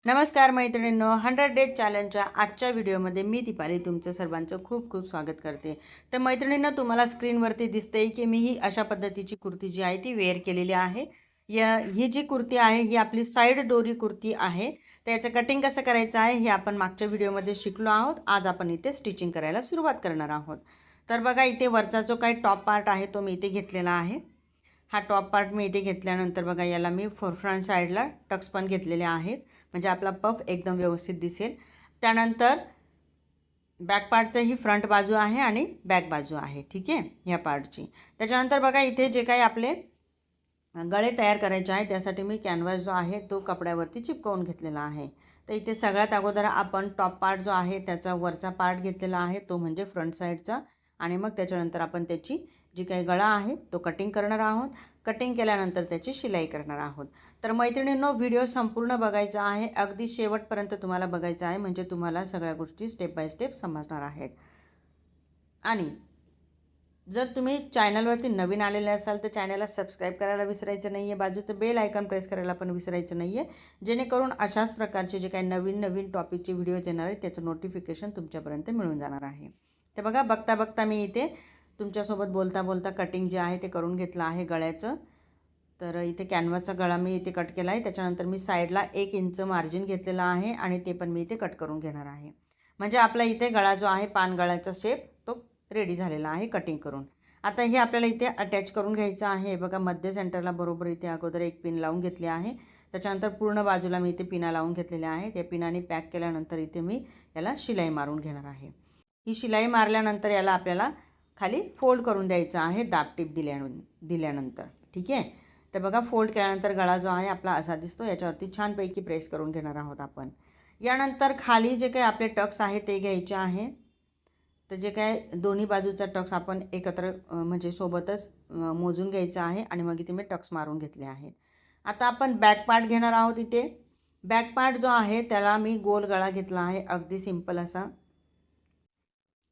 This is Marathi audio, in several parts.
नमस्कार मैत्रिणींनो, 100 डेज चॅलेंजच्या आजच्या व्हिडिओमध्ये मी दीपाली तुमचं सर्वांचं खूप खूप स्वागत करते. तर मैत्रिणींनो, तुम्हाला स्क्रीनवरती दिसते की मी ही अशा पद्धतीची कुर्ती जी आहे ती वेअर केलेली आहे. ही जी कुर्ती आहे ही आपली साईड डोरी कुर्ती आहे. तर याचं कटिंग कसं करायचं आहे हे आपण मागच्या व्हिडिओमध्ये शिकलो आहोत. आज आपण इथे स्टिचिंग करायला सुरुवात करणार आहोत. तर बघा, इथे वरचा जो काही टॉप पार्ट आहे तो मी इथे घेतलेला आहे. हा टॉप पार्ट मी इथे घेतल्यानंतर बघा, याला मी फ्रंट साईडला टक्स पण घेतलेले आहेत, म्हणजे आपला पफ एकदम व्यवस्थित दिसेल. त्यानंतर बॅक पार्टचं ही फ्रंट बाजू आहे आणि बॅक बाजू आहे, ठीक आहे, ह्या पार्टची. त्याच्यानंतर बघा, इथे जे काही आपले गळे तयार करायचे आहे त्यासाठी मी कॅनव्हास जो आहे तो कपड्यावरती चिपकवून घेतलेला आहे. तर इथे सगळ्यात अगोदर आपण टॉप पार्ट जो आहे त्याचा वरचा पार्ट घेतलेला आहे, तो म्हणजे फ्रंट साईडचा. आणि मग त्याच्यानंतर आपण त्याची जी काही गळा आहे तो कटिंग करणार आहोत. कटिंग केल्यानंतर त्याची शिलाई करणार आहोत. तर मैत्रिणींनो, व्हिडिओ संपूर्ण बघायचा आहे, अगदी शेवटपर्यंत तुम्हाला बघायचं आहे, म्हणजे तुम्हाला सगळ्या गोष्टी स्टेप बाय स्टेप समजणार आहेत. आणि जर तुम्ही चॅनलवरती नवीन आलेले असाल तर चॅनलला सबस्क्राईब करायला विसरायचं नाही आहे. बाजूचं बेल आयकॉन प्रेस करायला पण विसरायचं नाही आहे, जेणेकरून अशाच प्रकारचे जे काही नवीन नवीन टॉपिकचे व्हिडिओज येणार आहेत त्याचं नोटिफिकेशन तुमच्यापर्यंत मिळून जाणार आहे. तर बघा, बघता बघता मी इथे तुमच्यासोबत बोलता बोलता कटिंग जे आहे ते करून घेतलं आहे गळ्याचं. तर इथे कॅनव्हासचा गळा मी इथे कट केला आहे. त्याच्यानंतर मी साईडला 1 इंच मार्जिन घेतलेला आहे आणि ते पण मी इथे कट करून घेणार आहे. म्हणजे आपला इथे गळा जो आहे पान गळ्याचा शेप तो रेडी झालेला आहे कटिंग करून. आता हे आपल्याला इथे अटॅच करून घ्यायचं आहे. बघा, मध्य सेंटरला बरोबर इथे अगोदर एक पिन लावून घेतली आहे. त्याच्यानंतर पूर्ण बाजूला मी इथे पिना लावून घेतलेल्या आहे. त्या पिनाने पॅक केल्यानंतर इथे मी याला शिलाई मारून घेणार आहे. ही शिलाई मारल्यानंतर याला आपल्याला खाली फोल्ड करून द्यायचं आहे दाबटीप दिल्यानंतर, ठीक आहे. तर बघा, फोल्ड केल्यानंतर गळा जो आहे आपला असा दिसतो. याच्यावरती छानपैकी प्रेस करून घेणार आहोत आपण. यानंतर खाली जे काही आपले टक्स आहे ते घ्यायचे आहे. तर जे काय दोन्ही बाजूचा टक्स आपण एकत्र म्हणजे सोबतच मोजून घ्यायचं आहे आणि मग इथे मी टक्स मारून घेतले आहेत. आता आपण बॅक पार्ट घेणार आहोत. इथे बॅक पार्ट जो आहे त्याला मी गोल गळा घेतला आहे, अगदी सिंपल असा,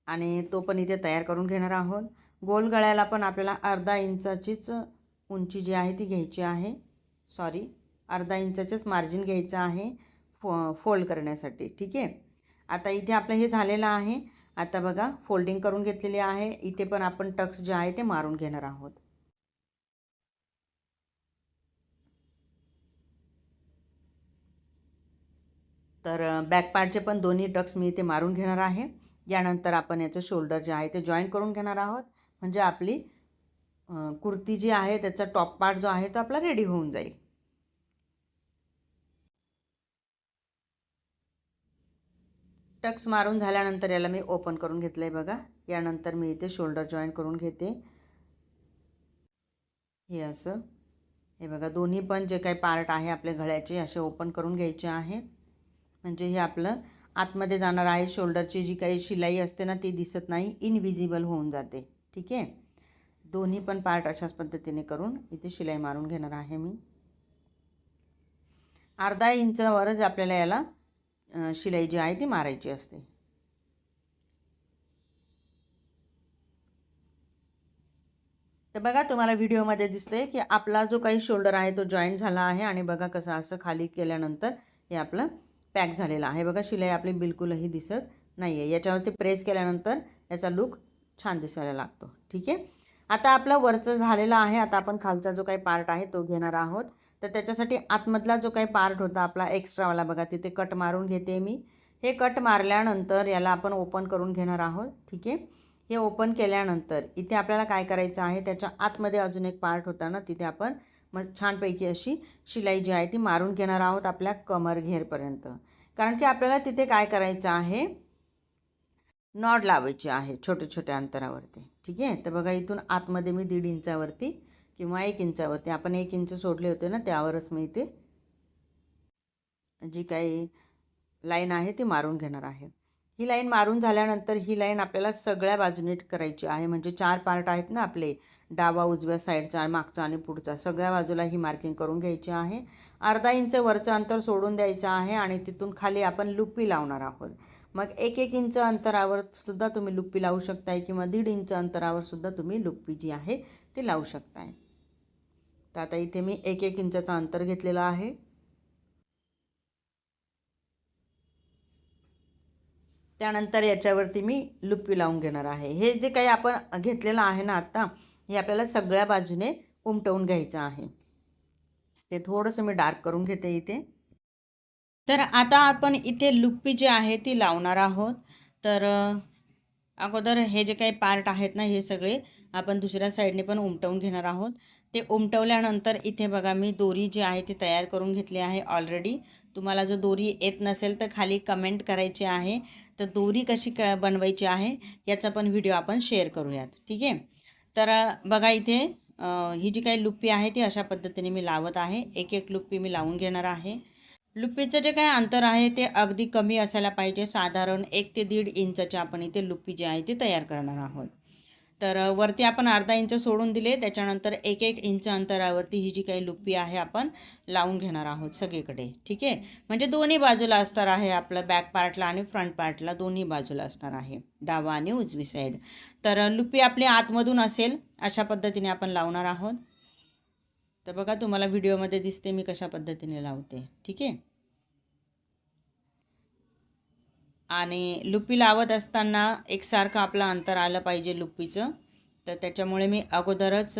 आणि तो पण इथे तयार करून घेणार आहोत. गोल गळ्याला पण आपल्याला अर्धा इंचाचीच उंची जी आहे ती घ्यायची आहे. अर्धा इंचाचंच मार्जिन घ्यायचं आहे फोल्ड करण्यासाठी, ठीक आहे. आता इथे आपलं हे झालेलं आहे. आता बघा, फोल्डिंग करून घेतलेली आहे. इथे पण आपण टक्स जे आहे ते मारून घेणार आहोत. तर बॅक पार्टचे पण दोन्ही टक्स मी इथे मारून घेणार आहे. यानंतर आपण याचं शोल्डर जे आहे ते जॉईन करून घेणार आहोत, म्हणजे आपली कुर्ती जी आहे त्याचा टॉप पार्ट जो आहे तो आपला रेडी होऊन जाईल. टक्स मारून झाल्यानंतर याला मी ओपन करून घेतलं आहे. बघा, यानंतर मी इथे शोल्डर जॉईन करून घेते. हे असं, हे बघा, दोन्ही पण जे काही पार्ट आहे आपल्या गळ्याचे असे ओपन करून घ्यायचे आहेत, म्हणजे हे आपलं आतमध्ये जाणार आहे. शोल्डरची जी काही शिलाई असते ना ती दिसत नाही, इनविजिबल होऊन जाते, ठीक आहे. दोन्ही पण पार्ट अशाच पद्धतीने करून इथे शिलाई मारून घेणार आहे मी. अर्धा इंचावरच आपल्याला याला शिलाई जी आहे ती मारायची असते. तर बघा, तुम्हाला व्हिडिओमध्ये दिसतंय की आपला जो काही शोल्डर आहे तो जॉईंट झाला आहे. आणि बघा कसं असं खाली केल्यानंतर हे आपलं पॅक झालेलं आहे. बघा, शिलाई आपली बिलकुलही दिसत नाही आहे. याच्यावरती प्रेस केल्यानंतर याचा लुक छान दिसायला लागतो, ठीक आहे. आता आपलं वरचं झालेलं आहे. आता आपण खालचा जो काही पार्ट आहे तो घेणार आहोत. तर त्याच्यासाठी आतमधला जो काही पार्ट होता आपला एक्स्ट्रावाला, बघा तिथे कट मारून घेते मी. हे कट मारल्यानंतर याला आपण ओपन करून घेणार आहोत, ठीक आहे. हे ओपन केल्यानंतर इथे आपल्याला काय करायचं आहे, त्याच्या आतमध्ये अजून एक पार्ट होता ना, तिथे आपण मग छानपैकी अशी शिलाई जी आहे ती मारून घेणार आहोत आपल्या कमर घेरपर्यंत. कारण की आपल्याला तिथे काय करायचं आहे, नॉड लावायची आहे छोट्या छोट्या अंतरावरती, ठीक आहे. तर बघा, इथून आतमध्ये मी 1.5 इंचावरती किंवा 1 इंचावरती, आपण 1 इंच सोडले होते ना त्यावरच मी इथे जी काही लाईन आहे ती मारून घेणार आहे. ही लाईन मारून झाल्यानंतर ही लाईन आपल्याला सगळ्या बाजूने करायची आहे, म्हणजे 4 पार्ट आहेत ना आपले, डावा उजव्या साईडचा, मागचा आणि पुढचा, सगळ्या बाजूला ही मार्किंग करून घ्यायची आहे. अर्धा इंच वरचं अंतर सोडून द्यायचं आहे आणि तिथून खाली आपण लुप्पी लावणार आहोत. मग 1-1 इंच अंतरावर सुद्धा तुम्ही लुप्पी लावू शकताय किंवा 1.5 इंच अंतरावर सुद्धा तुम्ही लुप्पी जी आहे ती लावू शकताय. तर आता इथे मी 1-1 इंचाचं अंतर घेतलेलं आहे. त्यानंतर याच्यावरती मी लुप्पी लावून घेणार आहे. हे जे काही आपण घेतलेलं आहे ना आत्ता, हे आपल्याला सगळ्या बाजूने उमटवून घ्यायचं आहे. ते थोडंसं मी डार्क करून घेते इथे. तर आता आपण इथे लुप्पी जी आहे ती लावणार आहोत. तर अगोदर हे जे काही पार्ट आहेत ना, हे सगळे आपण दुसऱ्या साईडने पण उमटवून घेणार आहोत. ते उमटवल्यानंतर इथे बघा मी दोरी जी आहे ती तयार करून घेतली आहे ऑलरेडी. तुम्हाला जर दोरी येत नसेल तर खाली कमेंट करायची आहे. तर दोरी कशी बनवायची आहे याचा पण व्हिडिओ आपण शेअर करूयात, ठीक आहे. तर बघा इथे ही जी काही लुप्पी आहे ती अशा पद्धतीने मी लावत आहे. एक एक लुप्पी मी लावून घेणार आहे. लुप्पीचं जे काही अंतर आहे ते अगदी कमी असायला पाहिजे. साधारण 1 ते 1.5 इंचाचे आपण इथे लुप्पी जी आहे ती तयार करणार आहोत. तर वरती आपण अर्धा इंच सोडून दिले. त्याच्यानंतर 1-1 इंच अंतरावरती ही जी काही लुप्पी आहे आपण लावून घेणार आहोत सगळीकडे, ठीक आहे. म्हणजे दोन्ही बाजूला असणार आहे, आपलं बॅक पार्टला आणि फ्रंट पार्टला दोन्ही बाजूला असणार आहे, डावा आणि उजवी साईड. तर लुप्पी आपली आतमधून असेल अशा पद्धतीने आपण लावणार आहोत. तर बघा तुम्हाला व्हिडिओमध्ये दिसते मी कशा पद्धतीने लावते, ठीक आहे. आणि लुप्पी लावत असताना एकसारखं आपलं अंतर आलं पाहिजे लुप्पीचं. तर त्याच्यामुळे मी अगोदरच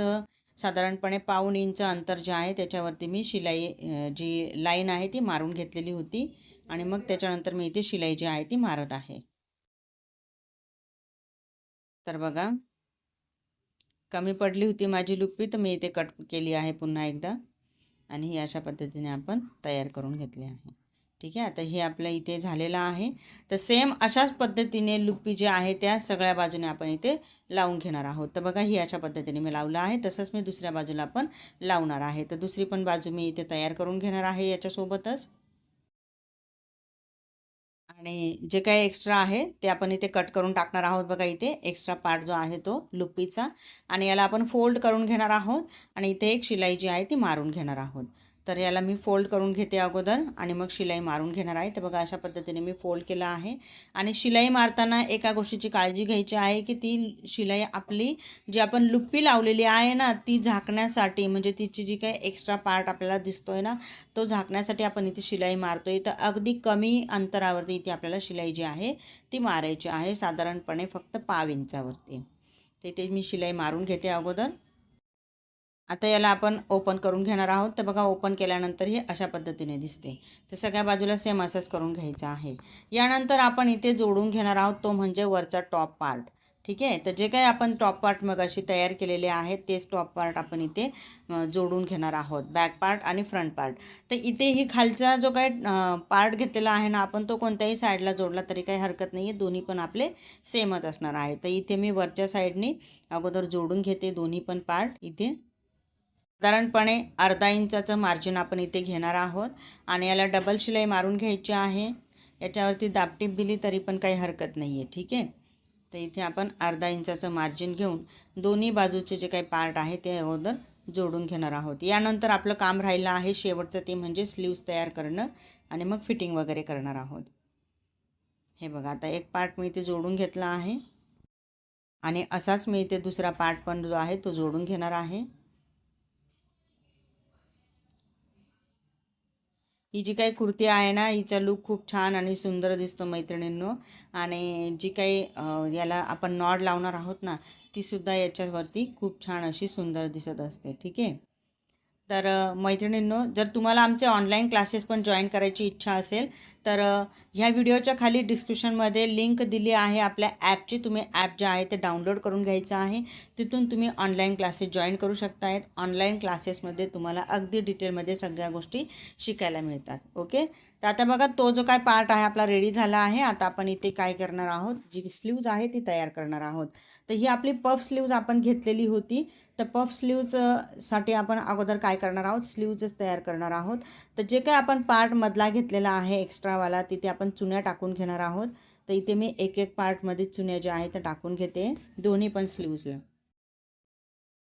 साधारणपणे पाऊण इंच अंतर जे आहे त्याच्यावरती मी शिलाई जी लाईन आहे ती मारून घेतलेली होती. आणि मग त्याच्यानंतर मी इथे शिलाई जी आहे ती मारत आहे. तर बघा कमी पडली होती माझी लुप्पी, तर मी इथे कट केली आहे पुन्हा एकदा. आणि ही अशा पद्धतीने आपण तयार करून घेतली आहे, ठीक आहे. आता हे आपल्या इथे झालेलं आहे. तर सेम अशाच पद्धतीने लुप्पी जे आहे त्या सगळ्या बाजूने आपण इथे लावून घेणार आहोत. तर बघा ही अशा पद्धतीने मी लावलं आहे. तसंच मी दुसऱ्या बाजूला पण लावणार आहे. तर दुसरी पण बाजू मी इथे तयार करून घेणार आहे याच्यासोबतच. आणि जे काही एक्स्ट्रा आहे ते आपण इथे कट करून टाकणार आहोत. बघा इथे एक्स्ट्रा पार्ट जो आहे तो लुप्पीचा, आणि याला आपण फोल्ड करून घेणार आहोत. आणि इथे एक शिलाई जी आहे ती मारून घेणार आहोत. तर याला मी फोल्ड करून घेते अगोदर आणि मग शिलाई मारून घेणार आहे. तर बघा अशा पद्धतीने मी फोल्ड केला आहे. आणि शिलाई मारताना एका गोष्टीची काळजी घ्यायची आहे की ती शिलाई आपली जी आपण लुप्पी लावलेली आहे ना ती झाकण्यासाठी, म्हणजे तिची जी काही एक्स्ट्रा पार्ट आपल्याला दिसतोय ना तो झाकण्यासाठी आपण इथे शिलाई मारतोय. तर अगदी कमी अंतरावरती इथे आपल्याला शिलाई जी आहे ती मारायची आहे, साधारणपणे फक्त पाव इंचावरती. तर इथे मी शिलाई मारून घेते अगोदर. आता याला आपण ओपन करून घेणार आहोत. तर बघा ओपन केल्यानंतर हे अशा पद्धतीने दिसते. तर सगळ्या बाजूला सेम असंच करून घ्यायचं आहे. यानंतर आपण इथे जोडून घेणार आहोत तो म्हणजे वरचा टॉप पार्ट, ठीक आहे. तर जे काही आपण टॉप पार्ट मग अशी तयार केलेले आहेत तेच टॉप पार्ट आपण इथे जोडून घेणार आहोत, बॅक पार्ट आणि फ्रंट पार्ट. तर इथे ही खालचा जो काही पार्ट घेतलेला आहे ना आपण तो कोणत्याही साईडला जोडला तरी काही हरकत नाही आहे, दोन्ही पण आपले सेमच असणार आहे. तर इथे मी वरच्या साईडने अगोदर जोडून घेते दोन्ही पण पार्ट. इथे साधारणपणे अर्धा इंचाचं मार्जिन आपण इथे घेणार आहोत. आणि याला डबल शिलाई मारून घ्यायची आहे. याच्यावरती दाबटीप दिली तरी पण काही हरकत नाही आहे, ठीक आहे. तर इथे आपण अर्धा इंचाचं मार्जिन घेऊन दोन्ही बाजूचे जे काही पार्ट आहे ते अगोदर जोडून घेणार आहोत. यानंतर आपलं काम राहिलं आहे शेवटचं, ते म्हणजे स्लीव्स तयार करणं आणि मग फिटिंग वगैरे करणार आहोत. हे बघा आता एक पार्ट मी इथे जोडून घेतला आहे. आणि असाच मी इथे दुसरा पार्ट पण जो आहे तो जोडून घेणार आहे. ही जी काही कुर्ती आहे ना हिचा लूक खूप छान आणि सुंदर दिसतो मैत्रिणींनो. आणि जी काही याला आपण नॉड लावणार आहोत ना तीसुद्धा याच्यावरती खूप छान अशी सुंदर दिसत असते, ठीक आहे. तर मैत्रिणींनो जर तुम्हाला आमचे ऑनलाईन क्लासेस पण जॉईन करायची इच्छा असेल तर ह्या व्हिडिओच्या खाली डिस्क्रिप्शनमध्ये लिंक दिली आहे आपल्या ॲपची. तुम्ही ॲप जे आहे ते डाउनलोड करून घ्यायचं आहे. तिथून तुम्ही ऑनलाईन क्लासेस जॉईन करू शकतायत. ऑनलाईन क्लासेसमध्ये तुम्हाला अगदी डिटेलमध्ये सगळ्या गोष्टी शिकायला मिळतात, ओके. तर आता बघा तो जो काय पार्ट आहे आपला रेडी झाला आहे. आता आपण इथे काय करणार आहोत, जी स्लीव्ज आहे ती तयार करणार आहोत. तर ही आपली पफ स्लीव्ज आपण घेतलेली होती. तर पफ स्लीव्ज साठी आपण अगोदर काय करणार आहोत, स्लीव्जच तयार करणार आहोत. तर जे काही आपण पार्ट मधला घेतलेला आहे एक्स्ट्रावाला तिथे आपण चुन्या टाकून घेणार आहोत. तर इथे मी एक एक पार्टमध्ये चुन्या ज्या आहेत त्या टाकून घेते दोन्ही पण स्लीव्जला.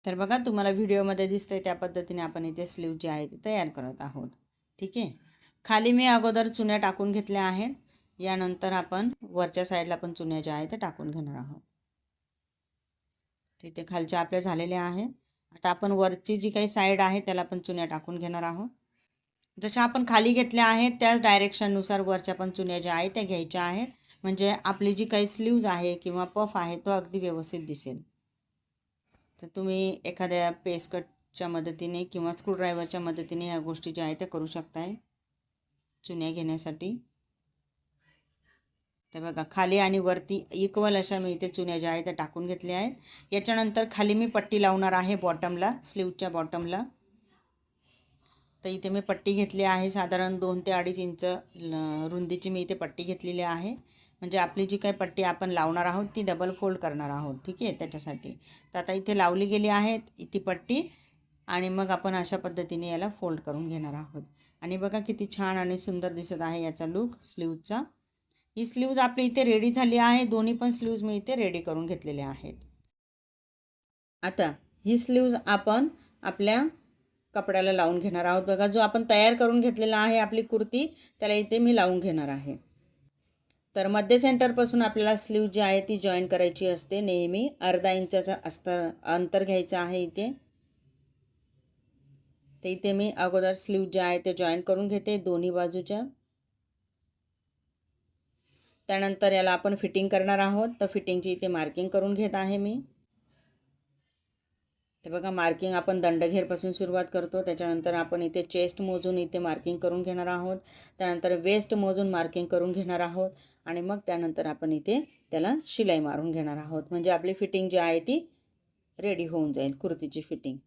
तर बघा तुम्हाला व्हिडिओमध्ये दिसतंय त्या पद्धतीने आपण इथे स्लीव जे आहे ते तयार करत आहोत, ठीक आहे. खाली मी अगोदर चुन्या टाकून घेतल्या आहेत. यानंतर आपण वरच्या साईडला पण चुन्या ज्या आहेत त्या टाकून घेणार आहोत. तिथे खालच्या आपल्या झालेल्या आहेत. आता आपण वरची जी काही साईड आहे त्याला पण चुन्या टाकून घेणार आहोत. जशा आपण खाली घेतल्या आहेत त्याच डायरेक्शननुसार वरच्या पण चुन्या ज्या आहेत त्या घ्यायच्या आहेत, म्हणजे आपली जी काही स्लीव्ज आहे किंवा पफ आहे तो अगदी व्यवस्थित दिसेल. तर तुम्ही एखाद्या पेस्कटच्या मदतीने किंवा स्क्रूड्रायव्हरच्या मदतीने ह्या गोष्टी ज्या आहेत त्या करू शकताय चुन्या घेण्यासाठी. तर बघा खाली आणि वरती इक्वल अशा मी इथे चुन्या ज्या आहेत त्या टाकून घेतल्या आहेत. याच्यानंतर खाली मी पट्टी लावणार आहे बॉटमला, स्लीवच्या बॉटमला. तर इथे मी पट्टी घेतली आहे साधारण 2 ते 2.5 इंच रुंदीची मी इथे पट्टी घेतलेली आहे. म्हणजे आपली जी काही पट्टी आपण लावणार आहोत ती डबल फोल्ड करणार आहोत, ठीक आहे, त्याच्यासाठी. तर आता इथे लावली गेली आहे ती पट्टी आणि मग आपण अशा पद्धतीने याला फोल्ड करून घेणार आहोत. आणि बघा किती छान आणि सुंदर दिसत आहे याचा लुक स्लीवचा. ही स्लीव्ज आपली इथे रेडी झाली आहे. दोन्ही पण स्लीव्ज मी इथे रेडी करून घेतलेल्या आहेत. आता ही स्लीव्ज आपण आपल्या कपड्याला लावून घेणार आहोत. बघा जो आपण तयार करून घेतलेला आहे आपली कुर्ती त्याला इथे मी लावून घेणार आहे. तर मध्य सेंटरपासून आपल्याला स्लीव जी आहे ती जॉईन करायची असते. नेहमी अर्धा इंचाचं अंतर घ्यायचं आहे इथे. तर इथे मी अगोदर स्लीव जे आहे ते जॉईन करून घेते दोन्ही बाजूच्या. त्यानंतर याला आपण फिटिंग करणार आहोत. तर फिटिंगची इथे मार्किंग करून घेत आहे मी. तर बघा मार्किंग आपण दंडघेरपासून सुरुवात करतो. त्याच्यानंतर आपण इथे चेस्ट मोजून इथे मार्किंग करून घेणार आहोत. त्यानंतर वेस्ट मोजून मार्किंग करून घेणार आहोत आणि मग त्यानंतर आपण इथे त्याला शिलाई मारून घेणार आहोत. म्हणजे आपली फिटिंग जी आहे ती रेडी होऊन जाईल, कुर्तीची फिटिंग.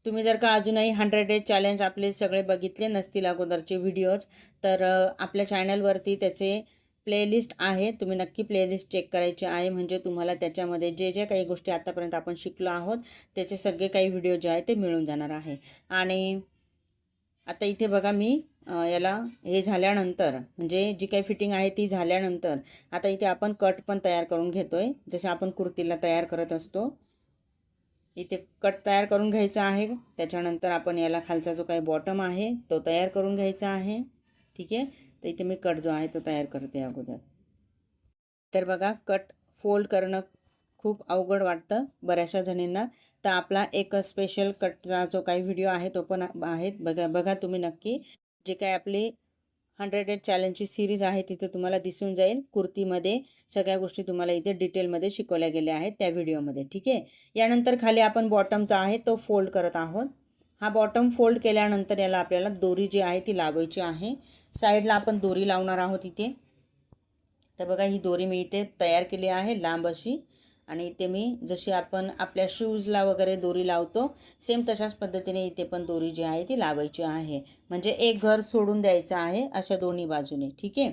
तुम्ही जर का अजूनही 100 डेज चॅलेंज आपले सगळे बघितले नसतील अगोदरचे व्हिडिओज, तर आपल्या चॅनलवरती त्याचे प्लेलिस्ट आहे. तुम्ही नक्की प्लेलिस्ट चेक करायची आहे. म्हणजे तुम्हाला त्याच्यामध्ये जे जे काही गोष्टी आतापर्यंत आपण शिकलो आहोत त्याचे सगळे काही व्हिडिओ जे आहे ते मिळून जाणार आहे. आणि आता इथे बघा मी याला हे झाल्यानंतर म्हणजे जी काही फिटिंग आहे ती झाल्यानंतर आता इथे आपण कट पण तयार करून घेतोय, जसे आपण कुर्तीला तयार करत असतो. इथे कट तयार करून घ्यायचा आहे. त्याच्यानंतर आपण याला खालचा जो काही बॉटम आहे तो तयार करून घ्यायचा आहे, ठीक आहे. तर इथे मी कट जो आहे तो तयार करते अगोदर. तर बघा कट फोल्ड करणं खूप अवघड वाटतं बऱ्याचशा जणींना. तर आपला एक स्पेशल कटचा जो काही व्हिडिओ आहे तो पण आहे, बघा तुम्ही नक्की. जे काय आपली 100 डेज चॅलेंजची सिरीज आहे तिथे तुम्हाला दिसून जाईल. कुर्तीमध्ये सगळ्या गोष्टी तुम्हाला इथे डिटेलमध्ये शिकवल्या गेल्या आहेत त्या व्हिडिओमध्ये, ठीक आहे. यानंतर खाली आपण बॉटमचा आहे तो फोल्ड करत आहोत. हा बॉटम फोल्ड केल्यानंतर याला आपल्याला दोरी जी आहे ती लावायची आहे. साईडला आपण दोरी लावणार आहोत इथे. तर बघा ही दोरी मी इथे तयार केली आहे लांब अशी. आणि इथे मी जशी आपण आपल्या शूजला वगैरे दोरी लावतो सेम तशाच पद्धतीने इथे पण दोरी जी आहे ती लावायची आहे. म्हणजे एक घर सोडून द्यायचं आहे अशा दोन्ही बाजूने, ठीक आहे.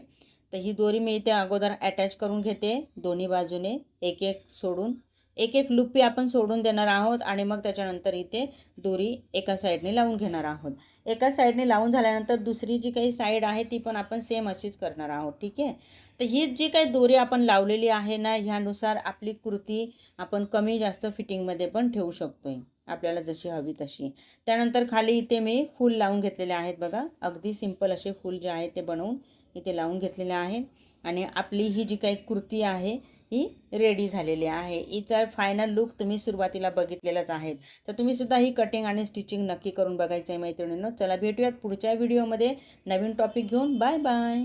तर ही दोरी मी इथे अगोदर अटॅच करून घेते दोन्ही बाजूने, एक एक सोडून एक एक लुपी आपण सोडून देणार आहोत. आणि मग त्याच्यानंतर इथे दोरी एका साईडने लावून घेणार आहोत. एका साईडने लावून झाल्यानंतर दुसरी जी काही साईड आहे ती पण आपण सेम अशीच करणार आहोत, ठीक आहे. तर ही जी काही दोरी आपण लावलेली आहे ना ह्यानुसार आपली कुर्ती आपण कमी जास्त फिटिंगमध्ये पण ठेवू शकतोय आपल्याला जशी हवी तशी. त्यानंतर खाली इथे मी फूल लावून घेतलेले आहेत. बघा अगदी सिंपल असे फूल जे आहेत ते बनवून इथे लावून घेतलेले आहेत. आणि आपली ही जी काही कुर्ती आहे ही रेडी झालेली आहे. हिचा फायनल लुक तुम्ही सुरुवातीला बघितलेलाच आहे. तर तुम्ही सुद्धा ही कटिंग आणि स्टिचिंग नक्की करून बघायचं आहे मैत्रिणींनो. चला भेटूयात पुढच्या व्हिडिओमध्ये नवीन टॉपिक घेऊन. Bye bye.